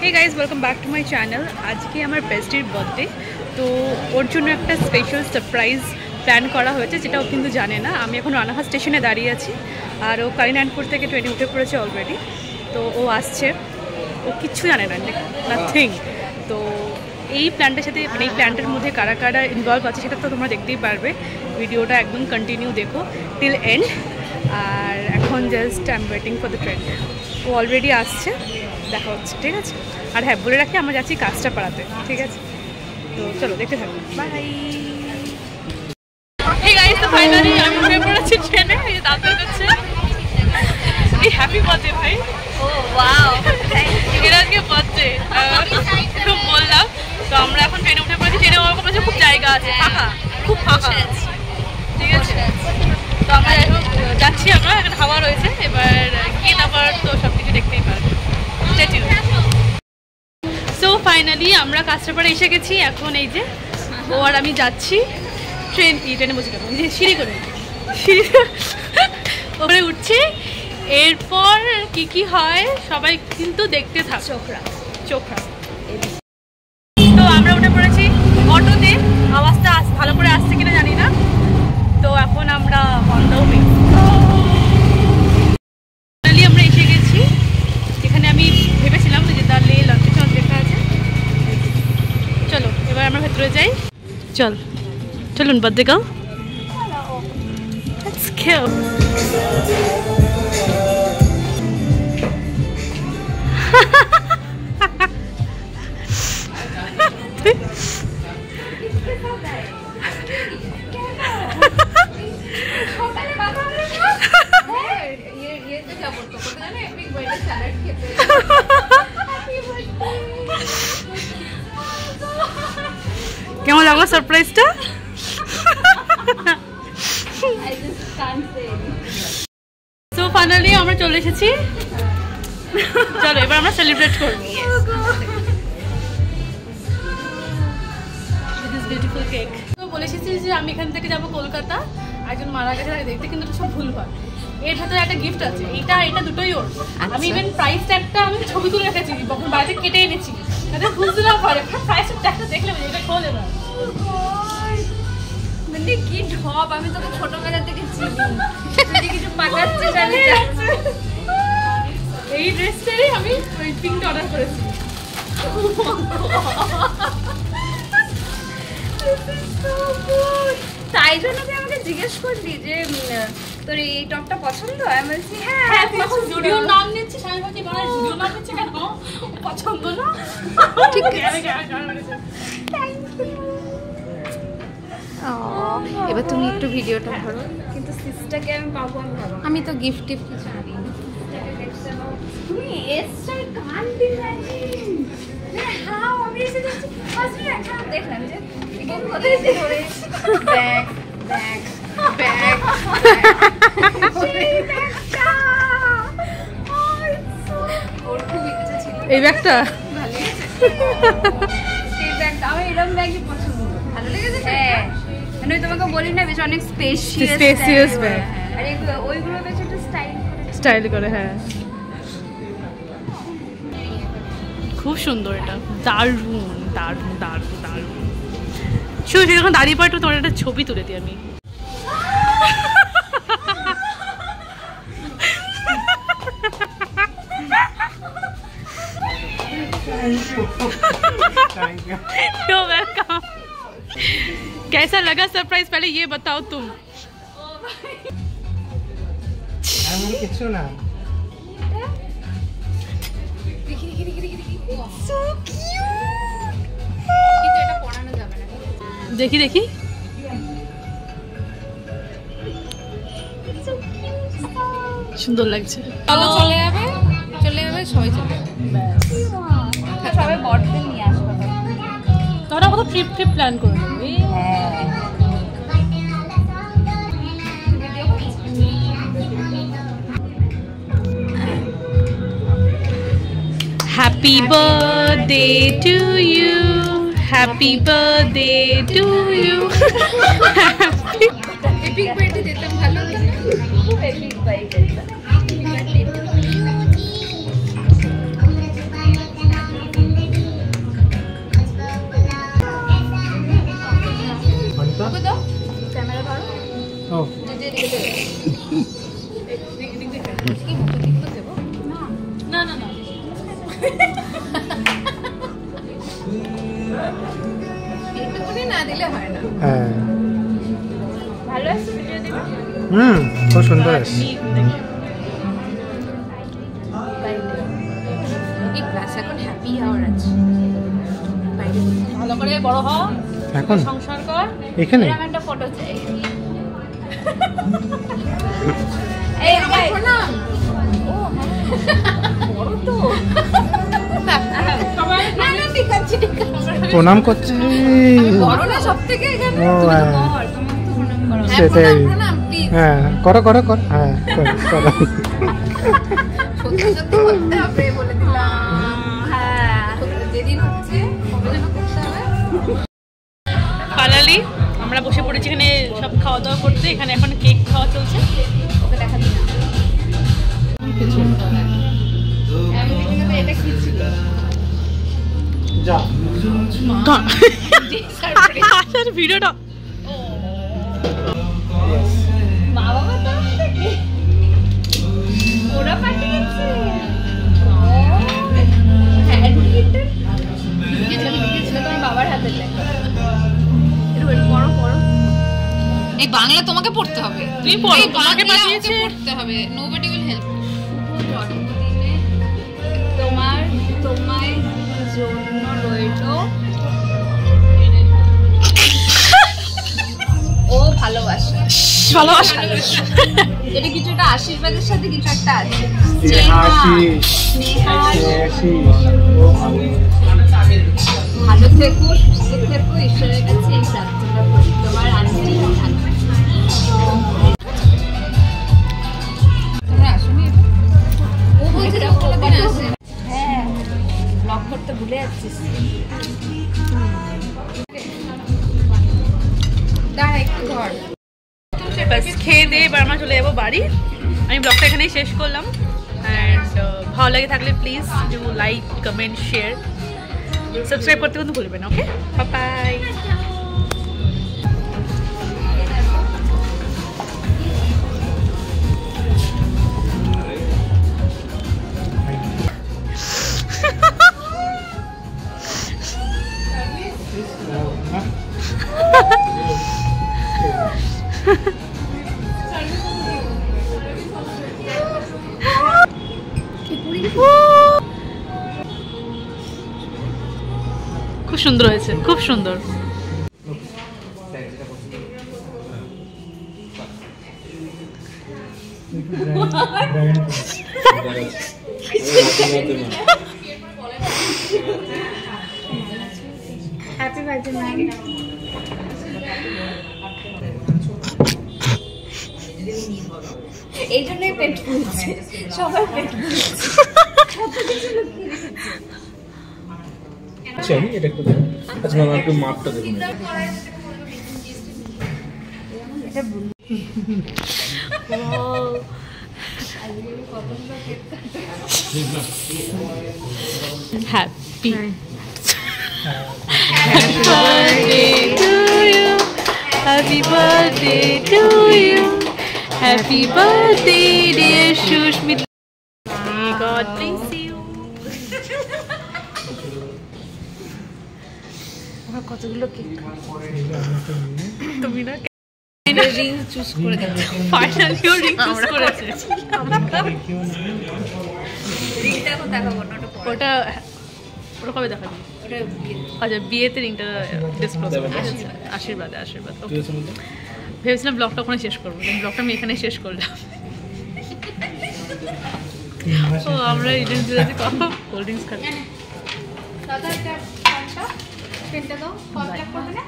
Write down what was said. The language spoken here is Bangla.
Hey guys welcome back to my channel. आज के हमार बेस्टिर बार्थडे तो ওর জন্য একটা স্পেশাল সারপ্রাইজ প্ল্যান করা হয়েছে, যেটা ও কিন্তু জানে না। আমি এখন রানাঘাট স্টেশনে দাঁড়িয়ে আছি আর ও কালিনাথপুর থেকে ট্রেনে উঠে পড়েছে অলরেডি। তো ও আসছে, ও কিচ্ছু জানে না, নাথিং। তো এই প্ল্যানটার সাথে মানে এই প্ল্যানটার মধ্যে কারা কারা ইনভলভ আছে সেটা তো তোমরা দেখতেই পারবে। ভিডিওটা একদম কন্টিনিউ দেখো টিল এন্ড। আর এখন just I am waiting for the train. ও অলরেডি আসছে, দেখা হচ্ছে, ঠিক আছে। আর হ্যাঁ, বলে রাখি আমরা যাচ্ছি কাঁচরাপাড়াতে, ঠিক আছে। তো চলো দেখতে থাকো, বাই। এই গাইস, তো ফাইনালি আমি উঠে পড়েছি ট্রেনে। এই দাদা হচ্ছে এই হ্যাপি বার্থডে ভাই। ও ওয়াও, থ্যাংক ইউ। এর আজকে বার্থডে তো বললাম। তো আমরা এখন ট্রেনে উঠে পড়েছি। ট্রেনে ওরকম আছে, খুব জায়গা আছে, ফাঁকা, খুব ফাঁকা, ঠিক আছে। তো আমরা যাচ্ছি, আমরা এখানে হাওয়া রয়েছে। এবার গিয়ে তারপর তো সব কিছু দেখতেই পারবো। সো ফাইনালি আমরা কাঁচরাপাড়া এসে গেছি। এখন এই যে ও আর আমি যাচ্ছি ট্রেনে বসে গেলাম, যে সিঁড়ি করে ওপরে উঠছি। এরপর কি কি হয় সবাই কিন্তু দেখতে থাক, চোখরা। তো আমরা উঠে পড়েছি অটোতে। আওয়াজটা ভালো করে আসছে কিনা জানি না। তো এখন আমরা অন দ্য ওয়ে। ফাইনালি আমরা এসে গেছি যেখানে আমি ভেবেছিলাম যে তার লে লঞ্চেশন লেখা আছে। চলো এবার আমরা ভেতরে যাই। চলুন বার্থডে গার্ল, লেটস গো। কেমন লাগলো সারপ্রাইজটা? তো ফাইনালি আমরা চলে এসেছি। চলো এবার আমরা সেলিব্রেট করব। Beautiful cake. তো বলে এসেছি যে আমি এখান থেকে যাবো কলকাতা, একজন মারা গেছে তাকে দেখতে, কিন্তু সব ভুল হয়। এর ভেতরে একটা গিফট আছে, এটা দুটোই ওর। আমি ইভেন প্রাইস ট্যাগটা আমি ছবি তুলে রেখেছি, তখন বাড়িতে কেটে এনেছি, তাতে বুঝতে না পারে। প্রাইস ট্যাগটা দেখলে এটা খোলে না। মানে কি ঢপ, আমি তোকে ছোটবেলা থেকে চিনি, কিছু পাকাচ্ছে জানি। এই ড্রেসটাই আমি পিঙ্কটা অর্ডার করেছি। তাই জন্য তুই আমাকে জিজ্ঞেস করলি যে তোর এই টপটা পছন্দ? আমি বলছি হ্যাঁ জুডিওর নাম নিচ্ছিস। আমি ভাবছি জুডিওর নাম নিচ্ছে কেন, পছন্দ না। ঠিক আছে, এবার তুমি একটু ভিডিওটা ধরো। কিন্তু সিস্টারকে আমি পাবো, আমি তো গিফট টিফট কিছু আনি। তুমি এসটার কান ডিজাইন, হাউ আমি এসে দেখছি ফার্স্ট একটা দেখলাম যে এখানে কোথায় এসে ধরে ব্যাগ ওর খুব ইচ্ছা ছিল এই ব্যাগটা ভালো লেগেছে। এই ব্যাগটা আমার এরকম ব্যাগই পছন্দ। ভালো লেগেছে? হ্যাঁ, মানে তোমাকে বলি না বেশ অনেক স্পেশিয়াস ব্যাগ। আর ওইগুলো বেশ একটু স্টাইল করে। হ্যাঁ, খুব সুন্দর। এটা দারুণ দারুণ দারুণ দারুণ। শুধু যখন দাঁড়িয়ে পড়ে তোমার একটা ছবি তুলে দিই আমি। You're welcome. कैसा लगा सरप्राइज, पहले ये बताओ तुम। কিছু না, so cute. কিন্তু এটা পরানো যাবে না। দেখি সুন্দর লাগছে। চলে যাবে সবাই চলে যাবে। সবাই বড়দের নিয়ে আসবে, তোরা কত ট্রিপ প্ল্যান করে নেবে। Happy birthday to you, happy birthday to you. Epic birthday দিতাম, ভালো হতো। এপিক বার্থডে একটুকুনি না দিলে হয় না। হ্যাঁ ভালো আছে ভিডিও দিবে। খুব সুন্দর আছে। এই ক্লাস এখন হ্যাপি আওয়ার আছে। বাইরে ভালো করে বড় হ, এখন সংসার কর। এখানে এরকম একটা ফটো চাই। এই গাইস না ও বড় তো না না ঠিক আছে প্রণাম করছি। বড় না সবথেকে এখানে ও, তুমি তো হ্যাঁ। বড় তুমি তো প্রণাম করো। হ্যাঁ, সেটাই। প্রণাম প্লিজ। হ্যাঁ করো করো করো, হ্যাঁ করো করো। সত্যি সত্যি করতে হবে বলে দিলাম। হ্যাঁ যেদিন হচ্ছে কবে যেন করতে হবে। ফাইনালি আমরা বসে পড়েছি এখানে সব খাওয়া দাওয়া করতে। এখানে এখন কেক খাওয়া চলছে। ওকে দেখাবি না। আমি দেখি এটা কি ছিল? যা আসার ভিডিওটা মা বাবা তো থেকে ওরা পাঠিয়েছে। হ্যান্ডরিটেন লিখেছিল তোমার বাবার হাতের লেখা। বড় বড় এই বাংলা তোমাকে পড়তে হবে। তুমি পড়ো, এই তোমাকে বাংলা পাঠিয়েছে। ওকে পড়তে হবে। Nobody will help. জন্মদিনে তোমায় জন্য রইলো ও ভালোবাসা। ভালোবাসা। এটা কিছু একটা আশীর্বাদের সাথে কিছু একটা আছে। হাসিস স্নেহা, হাসিস ও ভালো। ভালো থেকো, সুস্থ থেকো, ঈশ্বরের কাছে এই প্রার্থনা করি। তোমার আন্টি তোমরা আসোনি এটা? ও বলছে যে কোনোদিন আসে। হ্যাঁ ব্লগ করতে ভুলে যাচ্ছিস। দাঁড়া একটু ধর। ব্যাস খেয়ে দিয়ে এবার আমরা চলে যাবো বাড়ি। আমি ব্লগটা এখানেই শেষ করলাম। অ্যান্ড ভালো লাগে থাকলে please do like, comment, share, subscribe করতে কিন্তু ভুলবেন। ওকে, বাই। খুব সুন্দর হয়েছে, খুব সুন্দর। Happy birthday ma'am. এই জন্যই পেট ফুলছে, সবার পেট ফুলছে। এটা একটু দেন। আচ্ছা মামা একটু মাপটা দেখুন। Happy birthday to you, happy birthday to you, happy birthday dear Shushmita, may God bless you. আমার কতগুলো কেক। তুমি না রিং চুজ করে দেবো। ফাইনালি রিং চুজ করেছে। রিংটা এখন দেখাবো না, ওটা পরে। ওটা ওটা কবে দেখাবি? ওটা বিয়ে। আচ্ছা বিয়েতে রিংটা ডিসক্লোজ করবো। আশীর্বাদে আশীর্বাদ। Okay. ভেবেছিলাম ব্লগটা ওখানে শেষ করবো, ব্লগটা আমি এখানে শেষ করলাম। ও আমরা এজেন্সি কোল্ড ড্রিঙ্কস খাচ্ছি। দাদা একটা পেনটা দাও, কত করবে না?